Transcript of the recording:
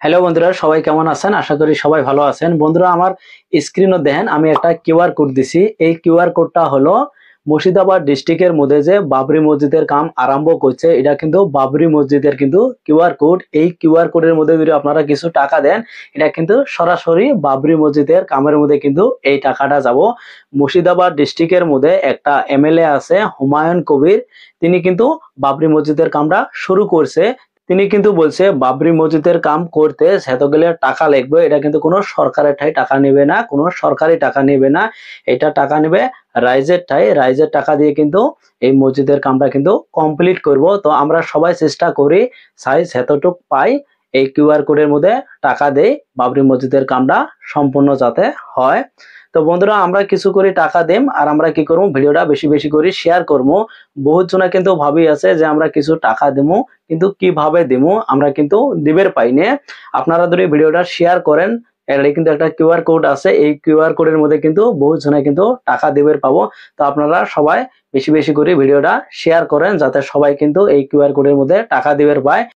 Hello বন্ধুরা, সবাই কেমন আছেন? আশা করি সবাই ভালো আছেন। বন্ধুরা, আমার স্ক্রিনও দেখেন আমি একটা কিউআর কোড দিছি। এই কিউআর কোডটা হলো মুর্শিদাবাদ ডিস্ট্রিক্টের মধ্যে যে বাবরি মসজিদের কাম আরম্ভ করছে, এটা কিন্তু বাবরি মসজিদের কিন্তু কিউআর কোড। এই কিউআর কোডের মধ্যে যদি আপনারা কিছু টাকা দেন, এটা কিন্তু সরাসরি বাবরি মসজিদের কামের মধ্যে কিন্তু এই টাকাটা যাব। মুর্শিদাবাদ ডিস্ট্রিক্টের মধ্যে একটা এমএলএ আছে, হুমায়ুন কবির। তিনি কিন্তু বাবরি মসজিদের কামটা শুরু করছে। তিনি কিন্তু বলছে বাবরি মসজিদের কাম করতে সেতগুলো টাকা লাগবে, এটা কিন্তু কোনো সরকারের ঠাই টাকা নেবে না, কোনো সরকারি টাকা নেবে না। এটা টাকা নেবে রাইজের ঠাই, রাইজের টাকা দিয়ে কিন্তু এই মসজিদের কামটা কিন্তু কমপ্লিট করব। তো আমরা সবাই চেষ্টা করি সাইজ এতটুক পাই এই কিউআর কোডের মধ্যে টাকা দেই, বাবরি মসজিদের কামটা সম্পূর্ণ যাতে হয়। তো বন্ধুরা, আমরা কিছু করে টাকা দেম আর আমরা কি করবো, ভিডিওটা বেশি বেশি করে শেয়ার করবো। বহুত জনা কিন্তু ভাবি আছে যে আমরা কিছু টাকা দেবো, কিন্তু কিভাবে দেবো আমরা কিন্তু দিবের পাইনে। আপনারা যদি ভিডিওটা শেয়ার করেন, এর কিন্তু একটা কিউআর কোড আছে, এই কিউআর কোডের মধ্যে কিন্তু বহুত জনে কিন্তু টাকা দিবের পাবো। তো আপনারা সবাই বেশি বেশি করে ভিডিওটা শেয়ার করেন যাতে সবাই কিন্তু এই কিউআর কোডের মধ্যে টাকা দিবের পায়।